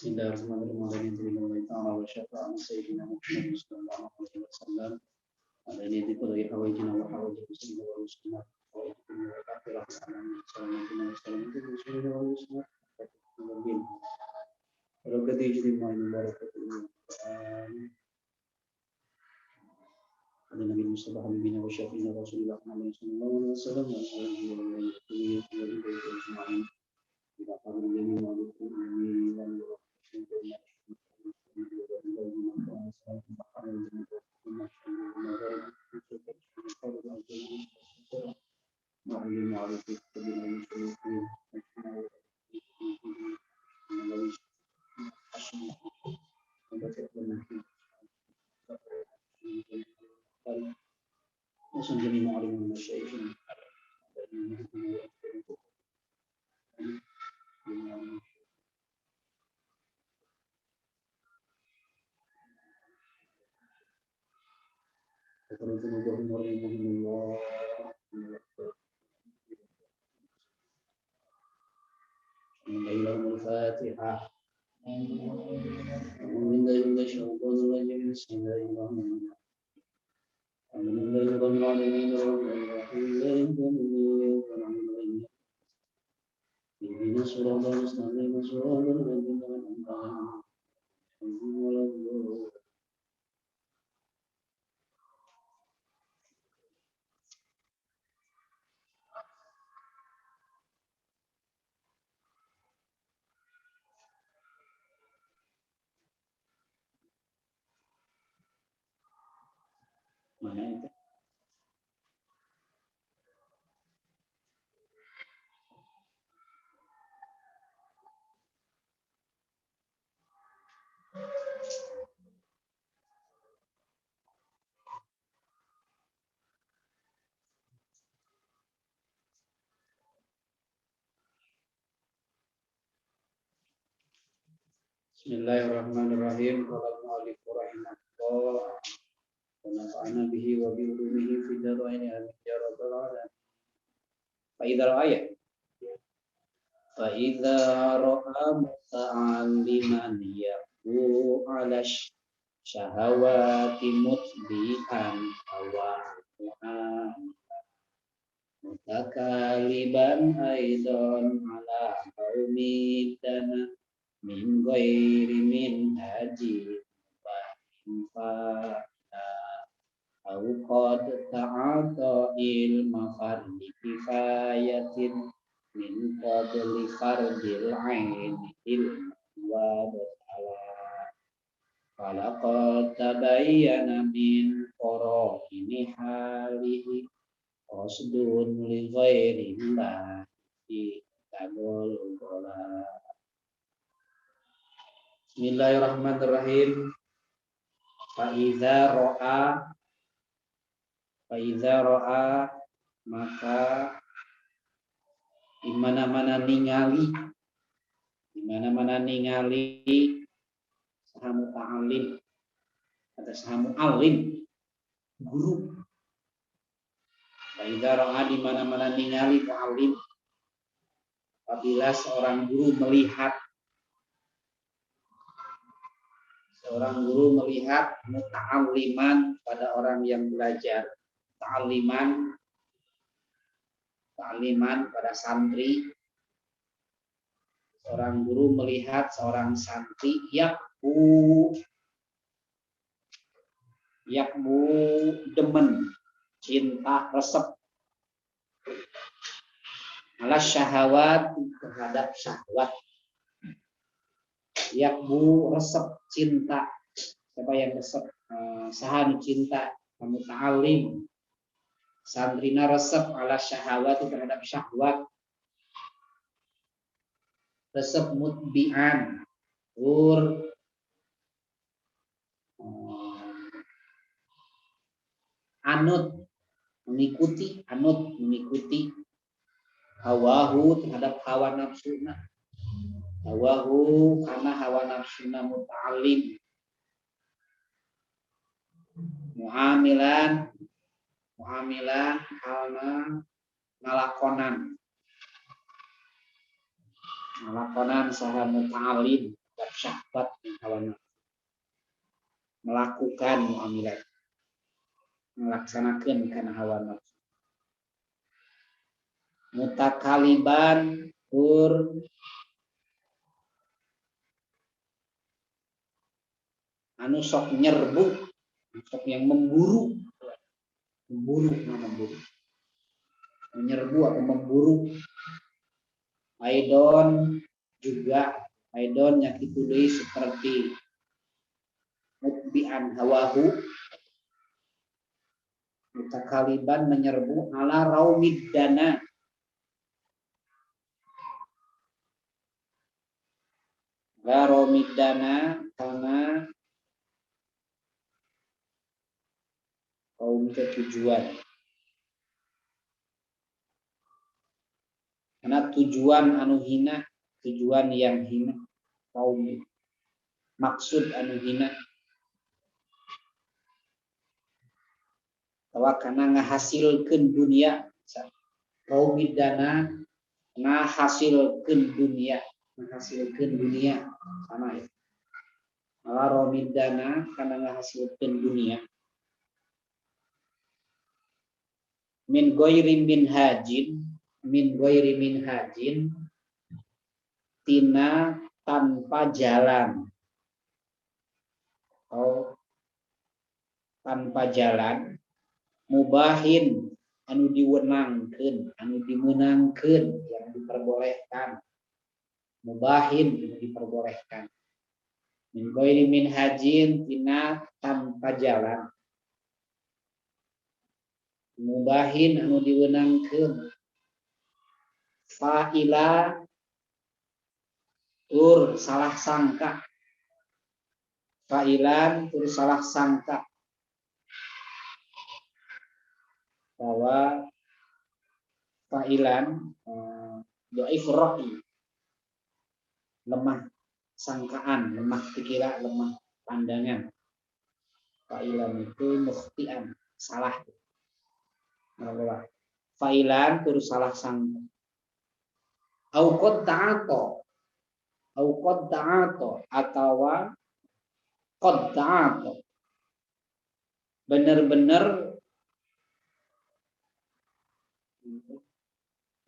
Bismillahirrahmanirrahim. Ta'ala wa syafa'a sayyidina Muhammad sallallahu alaihi wasallam. Ala niti qadri hawajina wa hawajina muslimina wa muslimat. Wa ikhtina wa kafirat salamualaikum warahmatullahi wabarakatuh. Barakatuh ijtima'in barakatuh. Ada Nabi Mustafa Habibina wa Syafi'ina Rasulullah Muhammad sallallahu alaihi wasallam wa alihi wa sahbihi ajma'in. Kita akan mengucapkan Al-Fatihah. Mana itu? Bismillahirrahmanirrahim. Qala al-mu'allif rahimahullah wa nafa'ana bihi wa bi ulumihi fid dharain amin ya rabbal alamin. Fa idza ra'a muta'alliman yaqu 'ala syahawati mutbi'an awa'an mutakaliban aidan 'ala qaumidana min ghairi min haji wa infa'na au qad ta'ata ilma fardi kifayatin min qabli fardil ain ilma wa batala falaqad tabayyana min qara'ini halihi qasdun li ghairi llahi tabul qala. Bismillahirrahmanirrahim. Fa idza ra'a maka di mana-mana ningali sahamu ta'alim atau sahamu alim guru. Fa idza ra'a di mana-mana ningali ta'alim apabila seorang guru melihat muta'alliman pada orang yang belajar, ta'alliman pada santri. Seorang guru melihat seorang santri yakbu demen, cinta, resep ala syahawat terhadap syahwat. Yakbu resep cinta. Siapa yang resep? Sahan cinta kamu ta'alim. Santrina resep ala syahwat terhadap syahwat. Resep mutbi'an. Anut mengikuti hawahu terhadap hawa nafsuna. Hawahu karena hawa nafsuna muta'alim. Muamilan halna ngalakonan saha muta'alim syahwat hawa nafsu, melakukan muamilat, melaksanakan kana hawa nafsu. Mutakaliban tur anu sok nyerbu, sok yang memburu, menyerbu atau memburu. Aidon juga, aidon nyakitu deui seperti mutbi'an hawahu, mutakaliban menyerbu ala raumid dana, raumid dana karena kaum tujuan. Karena tujuan anu hina, tujuan yang hina, kaum maksud anu hina. Bahwa karena ngahasilkeun dunia, kaum dana ngahasilkeun dunia, sama ya. Malah romidana karena ngahasilkeun dunia. Min ghairi min hajin, tina tanpa jalan. Tanpa jalan, mubahin anu diwenangkeun, anu dimenangkeun, yang diperbolehkan. Mubahin anu diperbolehkan. Min ghairi min hajin, tina tanpa jalan. Mubahin anu diwenangkeun. Fa'ila tur salah sangka. Fa'ilan tur salah sangka. Bahwa fa'ilan dhaif ra'i, lemah sangkaan, lemah pikiran, lemah pandangan. Fa'ilan itu mukhtian, salah. Fa'ilan tur salah sangka. Au qad ta'ato atawa qad ta'ato, benar-benar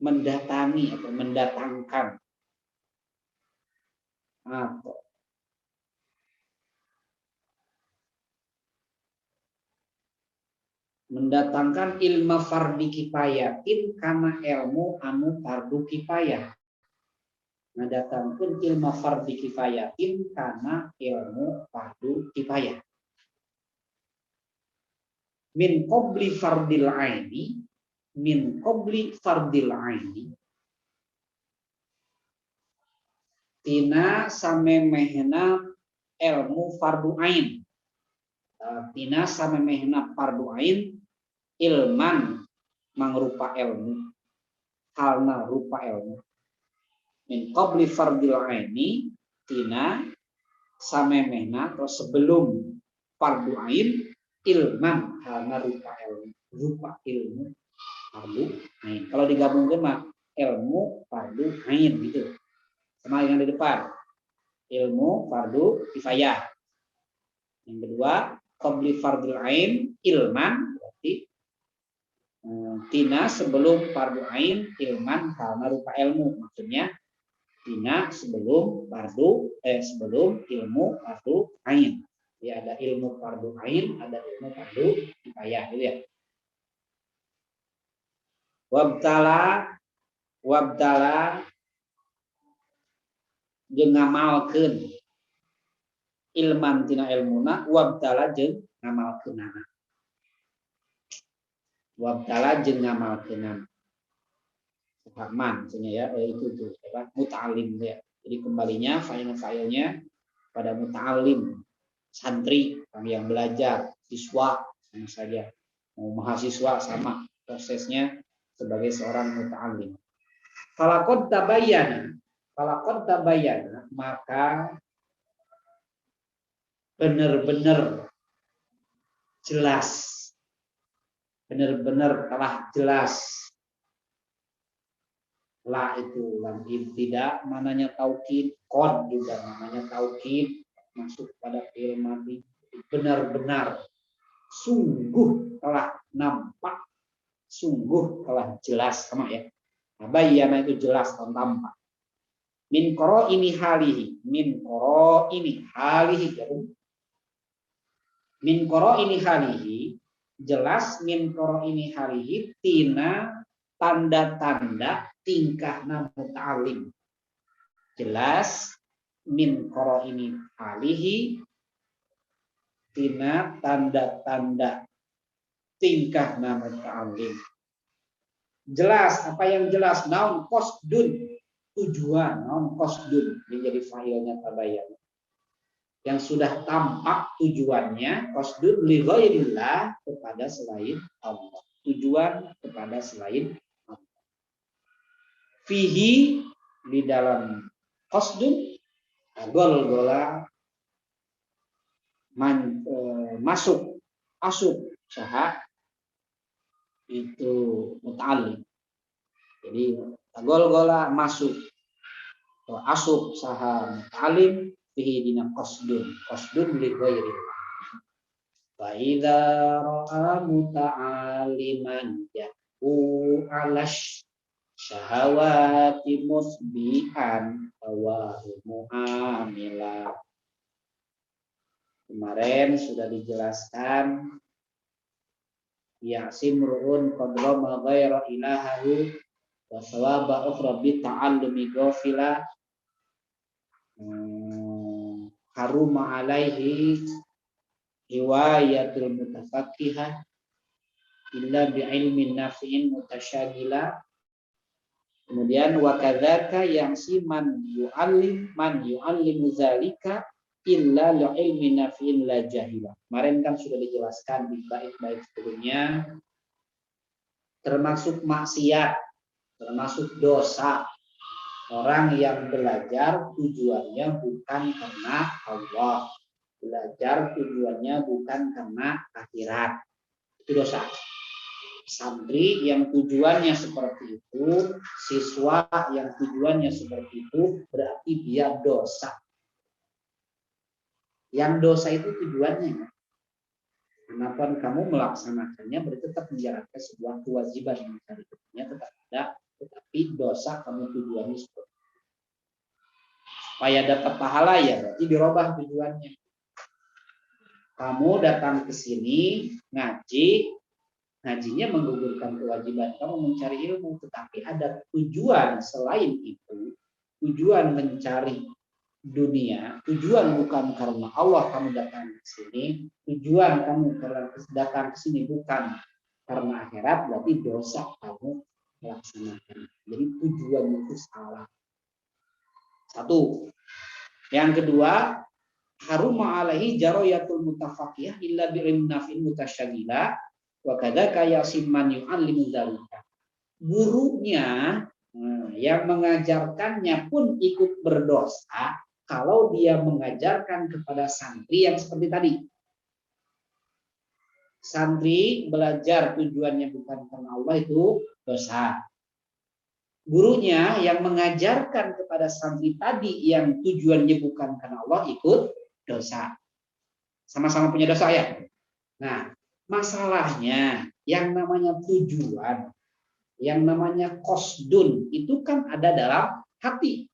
mendatangi atau mendatangkan atau mendatangkan ilmu fardi kifayatin karena ilmu anu fardu kifayah. Mendatangkan ilmu fardi kifayatin karena ilmu fardu kifayah. Min qabli fardil aini, tina samemehna ilmu fardu ain. Tina samemehna fardu ain ilman mangrupa ilmu, halna rupa ilmu. Min qabli fardil aini, tina samemehna atau sebelum fardu ain ilman halna rupa ilmu fardu ain. Kalau digabungkan mah ilmu fardu ain gitu. Sama yang di depan. Ilmu fardu kifayah. Yang kedua, qabli fardil ain ilman, berarti tina sebelum fardu ain ilman karena rupa ilmu. Maksudnya tina sebelum ilmu fardu ain. Ya, ada ilmu fardu ain, ada ilmu fardu kifayah gitu ya. Wabtala jeung ngamalkeun ilman tina ilmuna, wabtala jeung ngamalkeunana. Wabtala jeung ngamalkeunana. Rahman ya, itu tuh apa? Muta'alim ya. Jadi kembalinya fa'ilnya pada muta'alim, santri yang belajar, siswa sama saja. Mau mahasiswa sama prosesnya sebagai seorang muta'alim. Falaqad tabayyana, maka benar-benar jelas, benar-benar telah jelas La itu lam ibtida mananya taukid, qad juga namanya taukid, masuk pada fi'il madhi. Benar-benar sungguh telah nampak, sungguh telah jelas sama ya. Bayyana itu jelas atau tampak. Min qara ini halihi, min qara ini halihi ya. Min qara ini halihi, jelas min qara ini halihi tina tanda-tanda tingkah muta'alim. Jelas min qara ini halihi tina tanda-tanda tingkah muta'alim. Jelas, apa yang jelas? Naun qasdun, tujuan. Naun qasdun, menjadi fa'ilnya tabayyan. Yang sudah tampak tujuannya, qasdun li ghairillah, kepada selain Allah. Tujuan kepada selain Allah. Fihi, di dalam qasdun, gol-gola masuk, asuk, saha itu muta'allim. Jadi gol-gola masuk atau asuk saha muta'allim fihi dina qasdun li ghairillah. Fa idza ra'a muta'alliman yahu alash syahawati musbihan wa mu'amila. Kemarin sudah dijelaskan ya simruun qadra ghaira ilahahu wa sawaba ukhra bi ta'allumi ghafila haruma alaihi riwayatul mutafaqqihah illa bi ilmin nafi'in mutasyagila. Kemudian wa kadzaka yang si man yu'allimu zalika illa li ilmin nafi'in la jahila. Kemarin kan sudah dijelaskan di bait-bait sebelumnya, termasuk maksiat, termasuk dosa. Orang yang belajar tujuannya bukan karena Allah, belajar tujuannya bukan karena akhirat, itu dosa. Santri yang tujuannya seperti itu, siswa yang tujuannya seperti itu, berarti dia dosa. Yang dosa itu tujuannya. Kenapa kamu melaksanakannya berarti tetap menjalankan sebuah kewajiban yang mencari tetap ada, tetapi dosa kamu tujuannya seperti itu. Supaya dapat pahala ya berarti dirubah tujuannya. Kamu datang ke sini ngaji, ngajinya menggugurkan kewajiban kamu mencari ilmu, tetapi ada tujuan selain itu, tujuan mencari dunia, tujuan bukan karena Allah kamu datang ke sini, tujuan kamu datang ke sini bukan karena akhirat, berarti dosa kamu melaksanakan. Jadi tujuan itu salah. Satu. Yang kedua, haruma alaihi jaroyatul mutafaqiyah illa bi'ilmin nafin mutasyagila wa kadzaka yasimman yu'allimu dzalika. Gurunya yang mengajarkannya pun ikut berdosa kalau dia mengajarkan kepada santri yang seperti tadi. Santri belajar tujuannya bukan karena Allah itu dosa. Gurunya yang mengajarkan kepada santri tadi yang tujuannya bukan karena Allah ikut dosa. Sama-sama punya dosa ya. Nah, masalahnya yang namanya tujuan, yang namanya qasdun itu kan ada dalam hati.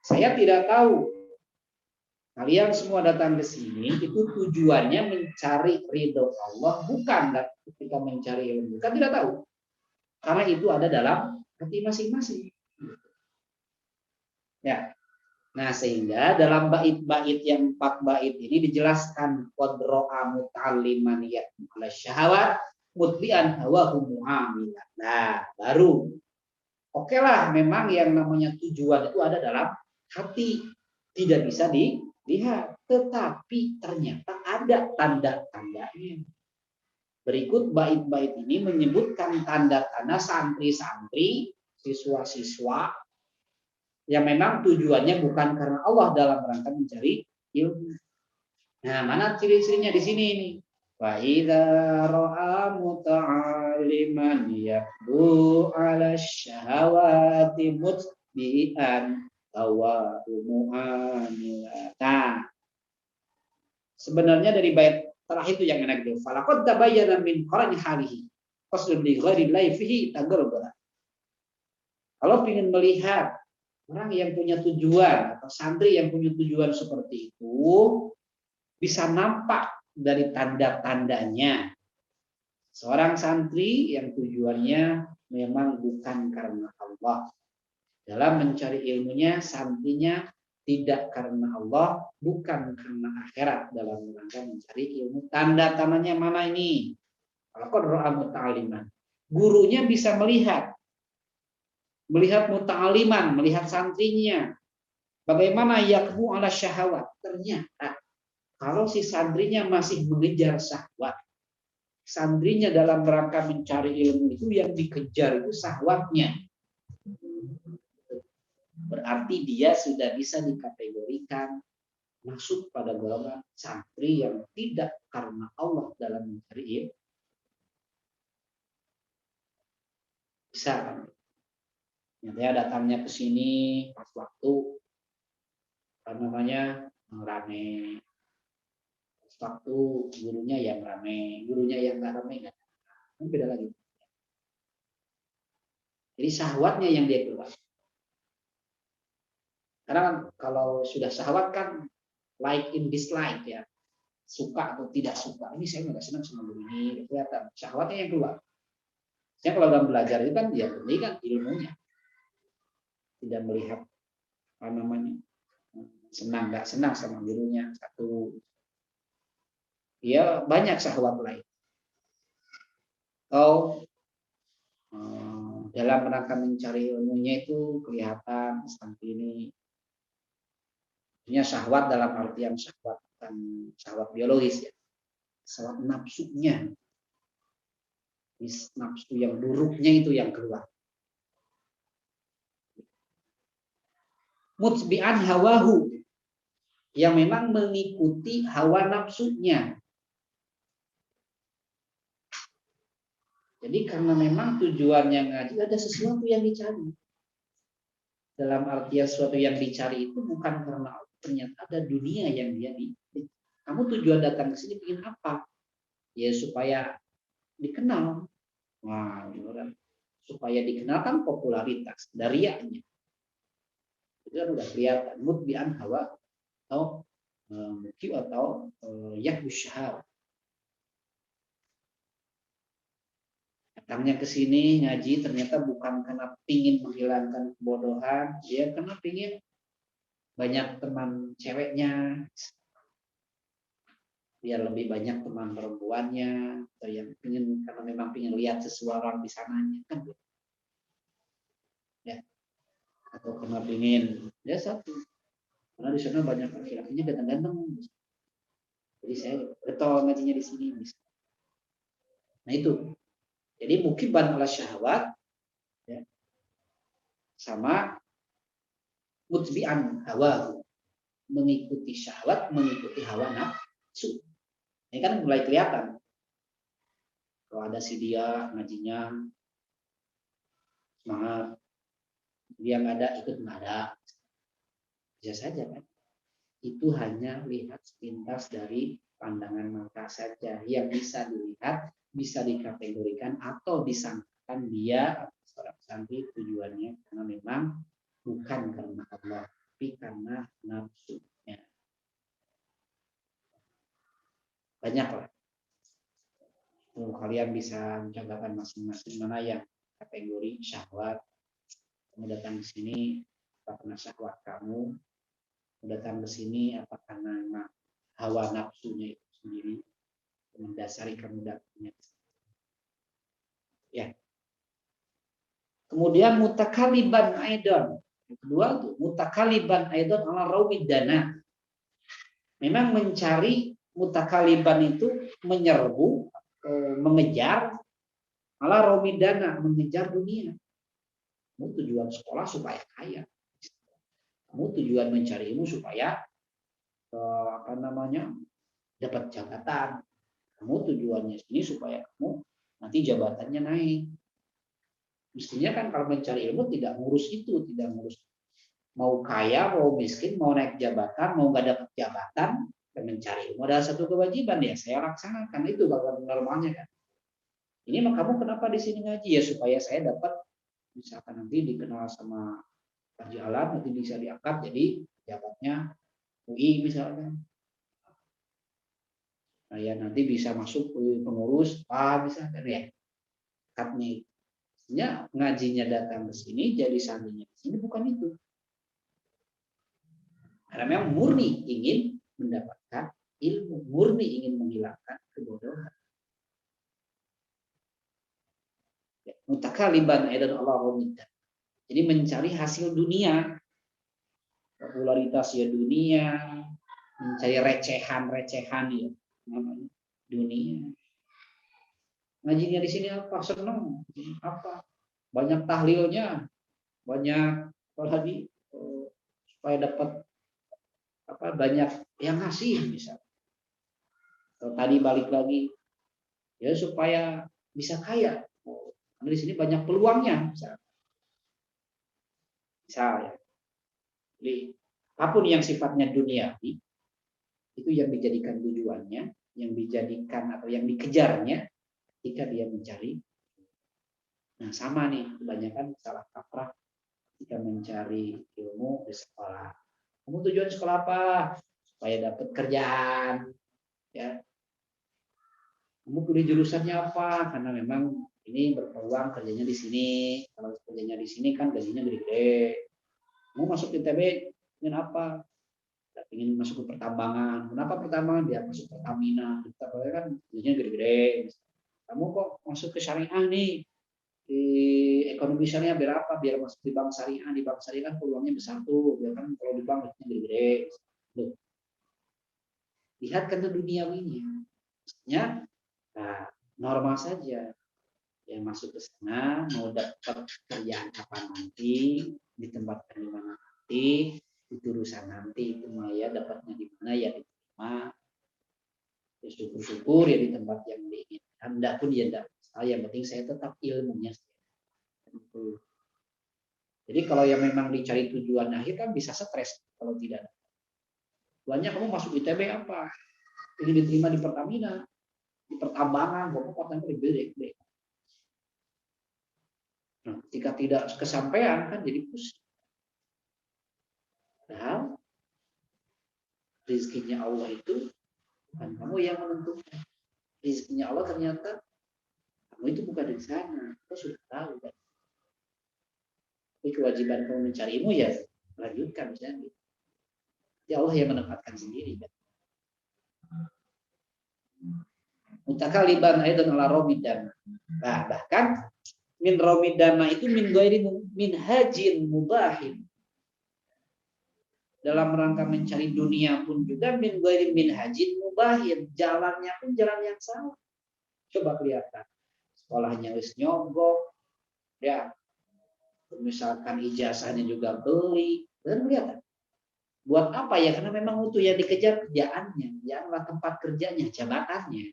Saya tidak tahu kalian semua datang ke sini itu tujuannya mencari ridho Allah, bukan ketika mencari ilmu. Kan tidak tahu. Karena itu ada dalam hati masing-masing. Ya. Nah, sehingga dalam bait-bait yang 4 bait ini dijelaskan qadra muta'alliman ala syahawat mutbi'an hawahu mu'amilah. Nah, baru oke lah, memang yang namanya tujuan itu ada dalam hati, tidak bisa dilihat, tetapi ternyata ada tanda-tandanya. Berikut bait-bait ini menyebutkan tanda-tanda santri-santri, siswa-siswa yang memang tujuannya bukan karena Allah dalam rangka mencari ilmu. Nah, mana ciri-cirinya di sini ini? Wa idza ra'a muta'alliman yaqdu 'ala syahawati mutbi'an tawa mu'amilata. Sebenarnya dari bait terakhir itu yang enak itu. Falaqad tabayyana min qarani halihi qasdun li ghairillahi fihi tagarrubara. Kalau ingin melihat orang yang punya tujuan atau santri yang punya tujuan seperti itu, bisa nampak dari tanda-tandanya. Seorang santri yang tujuannya memang bukan karena Allah. Dalam mencari ilmunya, santrinya tidak karena Allah, bukan karena akhirat dalam rangka mencari ilmu. Tanda-tandanya mana ini? Kalau ra'a muta'alliman, gurunya bisa melihat muta'aliman, melihat santrinya. Bagaimana yakmu ala syahwat? Ternyata kalau si santrinya masih mengejar syahwat, santrinya dalam rangka mencari ilmu itu yang dikejar itu syahwatnya. Berarti dia sudah bisa dikategorikan masuk pada golongan santri yang tidak karena Allah dalam mencari ilmu. Bisa. Dia datangnya ke sini pas waktu rame. Pas waktu gurunya yang rame, gurunya yang nggak rame nggak. Kan beda lagi. Jadi syahwatnya yang dia keluar. Karena kalau sudah syahwat kan like in dislike ya, suka atau tidak suka. Ini saya nggak senang sama guru ini, kelihatan syahwatnya yang keluar. Saya kalau dalam belajar itu kan ya ini kan ilmunya, tidak melihat senang nggak senang sama gurunya satu. Dia banyak syahwat lain. Atau dalam rangka mencari ilmunya itu kelihatan seperti ini. Punya syahwat dalam artian syahwat bukan syahwat biologis ya. Syahwat nafsunya. Nafsu yang buruknya itu yang keluar. Mutbi'an hawahu, yang memang mengikuti hawa nafsunya. Jadi karena memang tujuannya ngaji ada sesuatu yang dicari. Dalam artian sesuatu yang dicari itu bukan karena ternyata ada dunia yang dia di. Kamu tujuan datang ke sini ingin apa? Ya supaya dikenal. Wah, supaya dikenal kan popularitas, darianya. Itu kan udah kelihatan. Mutbi'an hawa atau mukib atau yahbusyahar. Datangnya ke sini ngaji ternyata bukan karena pingin menghilangkan kebodohan, dia karena pingin banyak teman ceweknya, biar lebih banyak teman perempuannya, atau yang pingin karena memang pingin lihat seseorang di sananya kan, ya, atau karena pingin ya satu, karena di sana banyak laki-lakinya ganteng-ganteng, jadi saya getol ngajinya di sini. Nah itu, jadi mukiban ala syahwat, ya, sama mutbi'an hawa, mengikuti syahwat, mengikuti hawa nafsu. Ini kan mulai kelihatan. Kalau ada si dia ngajinya semangat, dia nggak ada ikut nggak ada, bisa saja kan. Itu hanya lihat sepintas dari pandangan mata saja yang bisa dilihat, bisa dikategorikan atau disangkakan dia seorang santri tujuannya karena memang bukan karena Allah, tapi karena nafsunya. Banyak lah. Kalian bisa mencontohkan masing-masing mana yang kategori syahwat. Kamu datang ke sini apa karena syahwat kamu? Datang ke sini apa karena hawa nafsunya itu sendiri mendasari kamu datangnya. Ya. Kemudian mutakaliban aidon. Yang kedua itu mutakaliban aidon ala rawid dana. Memang mencari mutakaliban itu menyerbu, mengejar ala rawid dana, mengejar dunia. Kamu tujuan sekolah supaya kaya. Kamu tujuan mencari ilmu supaya dapat jabatan. Kamu tujuannya sini supaya kamu nanti jabatannya naik. Mestinya kan kalau mencari ilmu tidak ngurus itu, tidak ngurus mau kaya, mau miskin, mau naik jabatan, mau nggak dapat jabatan, dan mencari ilmu adalah satu kewajiban ya. Saya laksanakan itu kalau normalnya kan. Ini mah kamu kenapa di sini ngaji ya supaya saya dapat misalkan nanti dikenal sama Haji Alam, nanti bisa diangkat jadi jabatnya UI misalkan. Nah, ya nanti bisa masuk pengurus apa misalkan ya. Nih. Sebenarnya ngajinya datang ke sini jadi santrinya di sini bukan itu. Karena memang murni ingin mendapatkan ilmu, murni ingin menghilangkan kebodohan. Mutakaliban aidan Allah minta. Jadi mencari hasil dunia, popularitas ya dunia, mencari recehan ya namanya dunia. Ngajinya di sini apa? Senang. Apa? Banyak tahlilnya, banyak apalagi supaya dapat apa banyak yang ngasih bisa. Tadi balik lagi ya supaya bisa kaya. Karena di sini banyak peluangnya bisa ya. Jadi apapun yang sifatnya duniawi itu yang dijadikan tujuannya, yang dijadikan atau yang dikejarnya ketika dia mencari. Nah sama nih kebanyakan salah kaprah ketika mencari ilmu di sekolah. Kamu tujuan sekolah apa? Supaya dapat kerjaan, ya. Kamu pilih jurusannya apa? Karena memang ini berpeluang kerjanya di sini. Kalau kerjanya di sini kan gajinya gede-gede. Kamu masuk ITB ingin apa? Ingin masuk ke pertambangan. Kenapa pertambangan? Dia masuk Pertamina. Kita kan gajinya gede-gede. Kamu kok masuk ke syariah nih? Di ekonomi syariah biar apa? Biar masuk di bank syariah. Di bank syariah kan peluangnya besar tuh. Biar kan kalau di bank gajinya gede-gede. Lihat kan duniawinya. Maksudnya nah, normal saja yang masuk ke sana mau dapat kerjaan apa nanti ditempatkan di mana nanti itu urusan nanti itu mah ya dapatnya di mana ya diterima ya syukur-syukur ya di tempat yang diinginkan anda pun ya tidak masalah yang penting saya tetap ilmunya jadi kalau yang memang dicari tujuan akhir kan bisa stres kalau tidak tujuannya kamu masuk ITB apa ingin diterima di Pertamina di pertambangan, pokoknya gede. Nah, ketika tidak kesampaian kan jadi pusing. Padahal rezekinya Allah itu bukan kamu yang menentukan. Rezekinya Allah ternyata kamu itu bukan di sana. Kamu sudah tahu kan. Tapi kewajiban kamu mencari ilmu ya lanjutkan misalnya. Ya Allah yang menempatkan sendiri kan. Mutakaliban aidan ala romidan. Nah, bahkan min romidana itu min ghairi min hajin mubahin. Dalam rangka mencari dunia pun juga min ghairi min hajin mubahin. Jalannya pun jalan yang salah. Coba kelihatan. Sekolahnya wis nyogok. Ya. Misalkan ijazahnya juga beli. Dan kelihatan. Buat apa ya? Karena memang itu yang dikejar kerjaannya. Janganlah tempat kerjanya, jabatannya.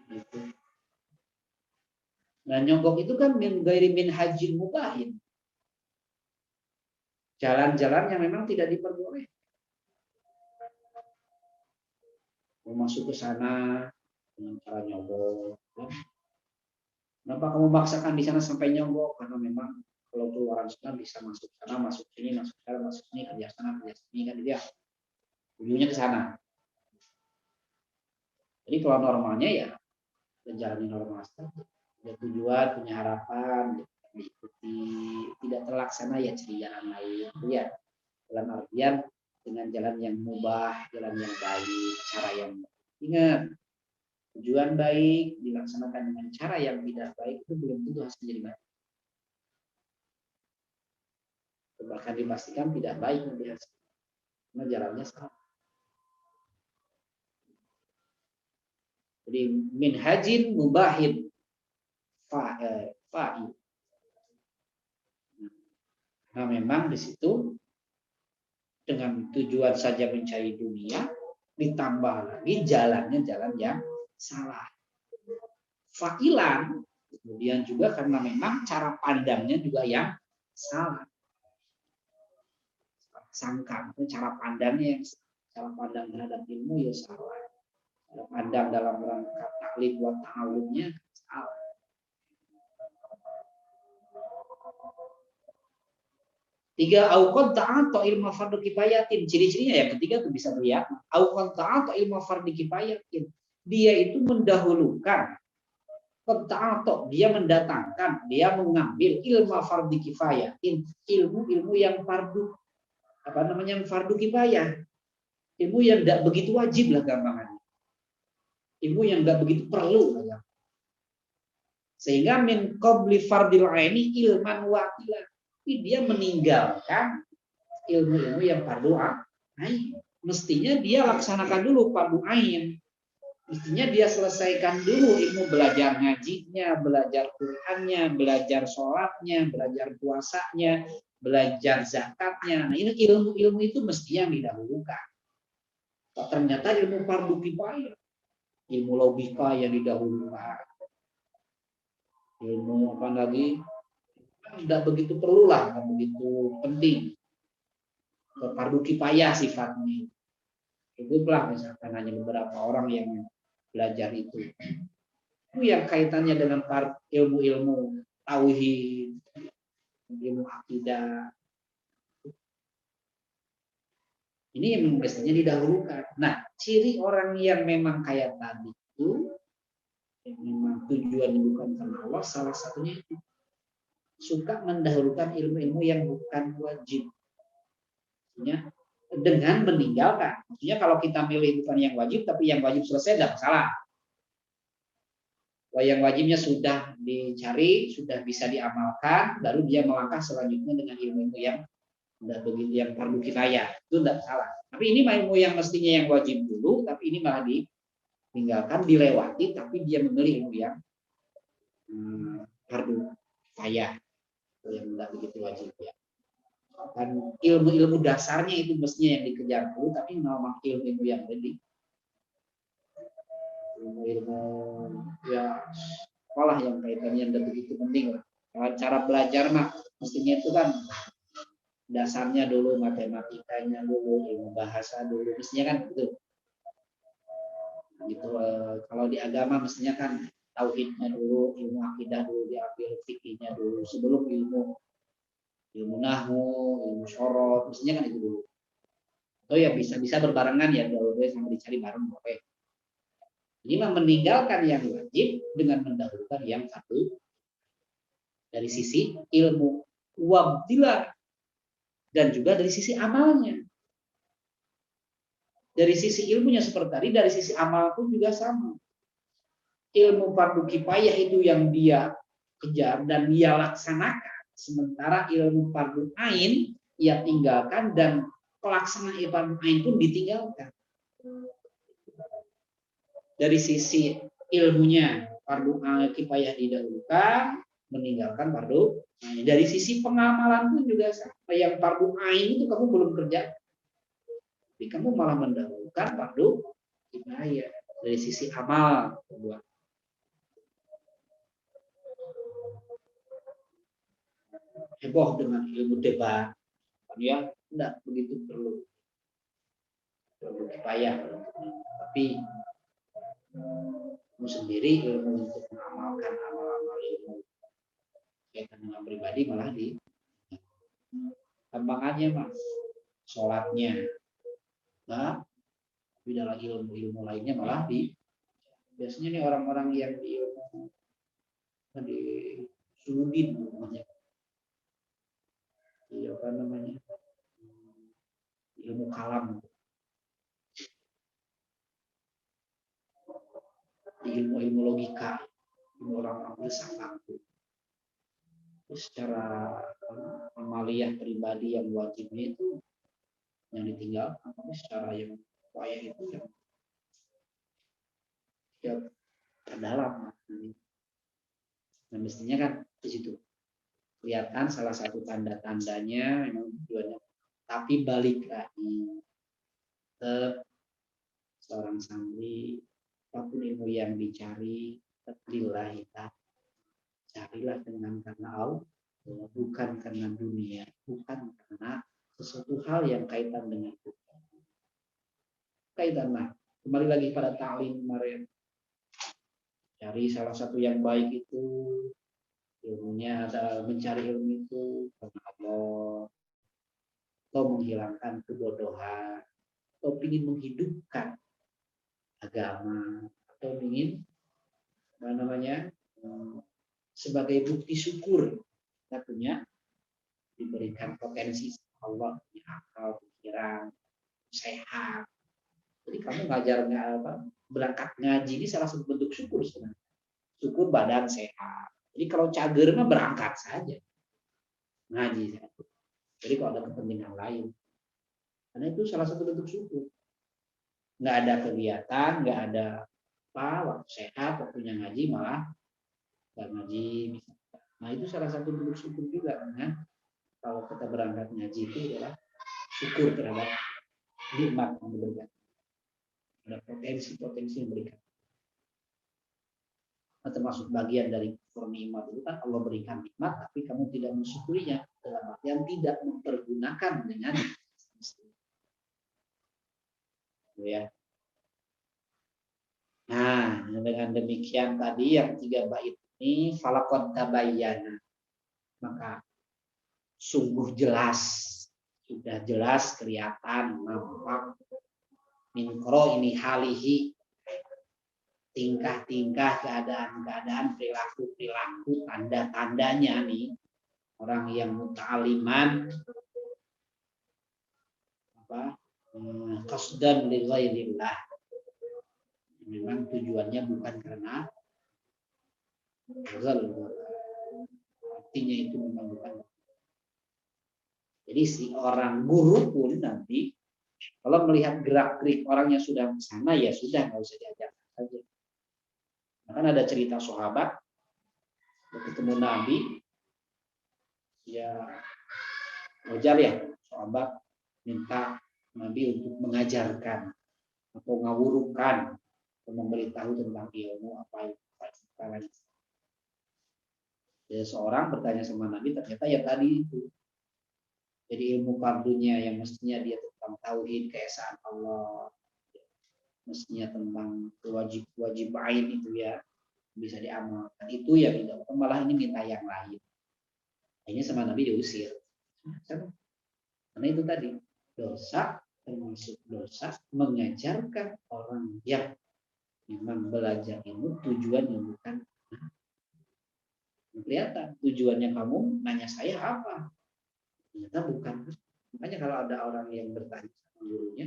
Gitu. Nah nyogok itu kan min ghairi min hajin mubahin. Jalan-jalan yang memang tidak diperbolehkan. Mau masuk ke sana dengan cara nyogok. Kenapa kamu maksakan di sana sampai nyogok? Karena memang kalau keluaran sana bisa masuk sana, masuk sini, masuk sana, masuk sini, kerja sana, kerja sini kan dia. Ujungnya ke sana. Jadi kalau normalnya ya menjalani normal saja. Ada tujuan, punya harapan, diikuti, tidak terlaksana ya cari jalan lain. Ya, dalam artian dengan jalan yang mubah, jalan yang baik, cara yang baik. Ingat, tujuan baik dilaksanakan dengan cara yang tidak baik itu belum tentu hasilnya jadi baik. Bahkan dipastikan tidak baik nanti hasilnya. Karena jalannya salah. Jadi min hajin mubahin fa'i. Nah memang di situ dengan tujuan saja mencari dunia, ditambah lagi jalannya jalan yang salah. Fa'ilan, kemudian juga karena memang cara pandangnya juga yang salah. Sangka, cara pandangnya yang cara pandang terhadap ilmu ya salah. Cara pandang dalam rangka taklid wa ta'awudnya salah. Tiga, aukon ta'ato ilmu fardu kifayatin. Ciri-cirinya yang ketiga tuh bisa dilihat. Aukon ta'ato ilmu fardu kifayatin. Dia itu mendahulukan. Ta'ato, dia mendatangkan, dia mengambil ilmu fardu kifayatin. Ilmu-ilmu yang fardu, fardu kifayah. Ilmu yang tidak begitu wajib lah gampangannya. Ilmu yang tidak begitu perlu. Sehingga min qabli fardil aini ilman wakilan. Tapi dia meninggalkan ilmu-ilmu yang fardu ain. Mestinya dia laksanakan dulu fardu ain. Mestinya dia selesaikan dulu ilmu belajar ngajinya, belajar Qur'annya, belajar sholatnya, belajar puasanya, belajar zakatnya. Nah, ini ilmu-ilmu itu mestinya yang didahulukan. Ternyata ilmu fardu kifayah, ilmu logika yang didahulukan. Ilmu apa lagi? Tidak begitu perlu lah, tidak begitu penting. Fardu kifayah sifatnya. Cukuplah misalkan hanya beberapa orang yang belajar itu. Itu yang kaitannya dengan ilmu-ilmu tauhid, ilmu akidah. Ini yang biasanya didahulukan. Nah, ciri orang yang memang kayak tadi itu, yang memang tujuan bukan karena Allah, salah satunya itu suka mendahulukan ilmu-ilmu yang bukan wajib. Maksudnya, dengan meninggalkan. Maksudnya kalau kita milih bukan yang wajib, tapi yang wajib selesai, tidak masalah. Kalau yang wajibnya sudah dicari, sudah bisa diamalkan, baru dia melangkah selanjutnya dengan ilmu-ilmu yang tidak begitu, yang fardu kifayah. Itu tidak salah. Tapi ini ilmu yang mestinya yang wajib dulu, tapi ini malah ditinggalkan, dilewati, tapi dia memilih ilmu yang fardu kifayah. Yang tidak begitu wajib ya. Dan ilmu-ilmu dasarnya itu mestinya yang dikejar dulu, tapi memang ilmu-ilmu yang lebih ilmu ya sekolah yang kaitannya tidak begitu penting lah. Cara belajar mah mestinya itu kan dasarnya dulu, matematikanya dulu, ilmu bahasa dulu, mestinya kan gitu. Gitu. Kalau di agama mestinya kan tauhidnya dulu, ilmu akidah dulu diambil, fikihnya dulu sebelum ilmu nahwu, ilmu syarah, mestinya kan itu dulu. Oh ya bisa berbarengan ya, dulu sama dicari bareng, oke. Ini meninggalkan yang wajib dengan mendahulukan yang fardu dari sisi ilmu wabdilah dan juga dari sisi amalnya. Dari sisi ilmunya seperti tadi, dari sisi amal pun juga sama. Ilmu fardu kifayah itu yang dia kejar dan dia laksanakan, sementara ilmu fardu ain ia tinggalkan dan pelaksanaan fardu ain pun ditinggalkan. Dari sisi ilmunya fardu kifayah didahulukan, meninggalkan fardu ain. Dari sisi pengamalan pun juga sama. Yang fardu ain itu kamu belum kerja, jadi kamu malah mendahulukan fardu kifayah dari sisi amal. Heboh dengan ilmu debat, ya tidak begitu perlu kifayah, tapi kamu sendiri ilmu untuk mengamalkan amal-amal ilmu kaitan dengan pribadi malah di tambangannya mas, sholatnya, nah, tapi dalam ilmu lainnya malah biasanya nih orang-orang yang di ilmu di sudin namanya, apa namanya, ilmu kalam, di ilmu logika, ilmu orang-orang filsafat. Secara amaliyah pribadi yang wajibnya itu yang ditinggalkan, tapi secara yang kaya itu yang terdalam. Nah, mestinya kan di situ kelihatan salah satu tanda-tandanya memang tujuannya Tapi balik lagi, tetap seorang santri, apapun ilmu yang dicari, lillahi ta'ala. Carilah dengan karena Allah, bukan karena dunia, bukan karena sesuatu hal yang kaitan dengan Tuhan. Kaitanlah, kembali lagi pada ta'lim kemarin. Cari salah satu yang baik itu, ilmunya adalah mencari ilmu itu karena Allah, atau menghilangkan kebodohan, atau ingin menghidupkan agama, atau ingin apa namanya sebagai bukti syukur kita punya diberikan potensi Allah, punya akal, pikiran, sehat. Jadi kamu ngajarnya apa? Berangkat ngaji ini salah satu bentuk syukur sebenarnya. Syukur badan sehat. Jadi kalau cager mah berangkat saja ngaji saja. Jadi kalau ada kepentingan lain, karena itu salah satu bentuk syukur. Nggak ada kegiatan, nggak ada apa, waktu sehat, waktunya ngaji malah nggak ngaji. Nah itu salah satu bentuk syukur juga kan. Kalau kita berangkat ngaji itu adalah syukur terhadap nikmat yang diberikan, ada potensi-potensi yang diberikan. Nah, termasuk bagian dari kufur nikmat itu kan Allah berikan nikmat, tapi kamu tidak mensyukurinya dalam artian tidak mempergunakan dengan ya. Nah, dengan demikian tadi yang 3 bait ini falaqad tabayyana, maka sungguh jelas, sudah jelas kelihatan nampak min ini halihi, tingkah-tingkah, keadaan-keadaan, perilaku-perilaku, tanda-tandanya nih orang yang muta'aliman apa qasdan li ghairillah, memang tujuannya bukan karena artinya itu memang bukan. Jadi si orang guru pun nanti kalau melihat gerak-gerik orang yang sudah ke sana, ya sudah, nggak usah diajar saja. Bahkan ada cerita sahabat ketemu Nabi, ya wajar ya sahabat minta Nabi untuk mengajarkan atau ngawurukan atau memberitahu tentang ilmu apa itu. Jadi seorang bertanya sama Nabi, ternyata ya tadi itu. Jadi ilmu fardunya yang mestinya dia tentang tauhid, keesaan Allah, mestinya tentang wajib ain itu ya bisa diamalkan, itu ya tidak, malah ini minta yang lain. Ini sama Nabi diusir. Karena itu tadi dosa, termasuk dosa mengajarkan orang yang memang belajar ilmu tujuannya bukan. Kelihatan tujuannya kamu nanya saya apa, ternyata bukan. Makanya kalau ada orang yang bertanya sama gurunya,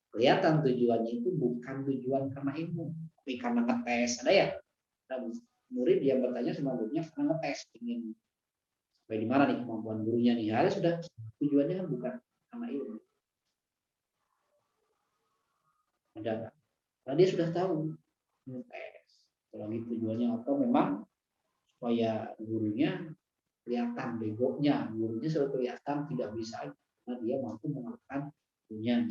kelihatan tujuannya itu bukan tujuan karena ilmu, tapi karena ngetes. Ada ya, ada murid yang bertanya sama gurunya karena ngetes, ingin sampai di mana nih kemampuan gurunya nih. Harus sudah tujuannya kan bukan karena ilmu. Ada nggak? Karena dia sudah tahu ngetes. Kalau gitu tujuannya atau memang supaya gurunya kelihatan begonya, gurunya selalu kelihatan tidak bisa karena dia mampu mengalahkan gurunya.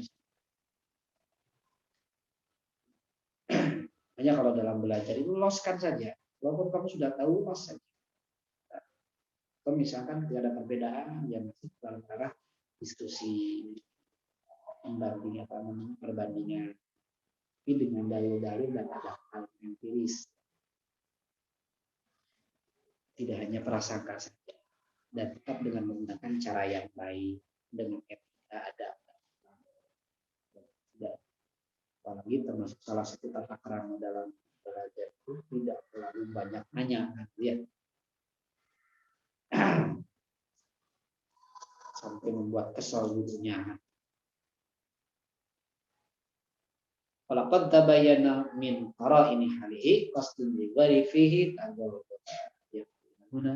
Hanya kalau dalam belajar itu loskan saja. Walaupun kamu sudah tahu, los saja. Atau misalkan tidak ada perbedaan yang masih dalam arah diskusi membanding apa namanya perbandingan, tapi dengan dalil-dalil dan ada hal empiris, tidak hanya prasangka saja, dan tetap dengan menggunakan cara yang baik dengan etika ada. Tidak, apalagi termasuk salah satu tata krama dalam belajar itu tidak terlalu banyak nanya, ya. Sampai membuat kesal gurunya. Falaqad tabayyana min qara'ini halihi qasdun li ghairi fihi tadawwur.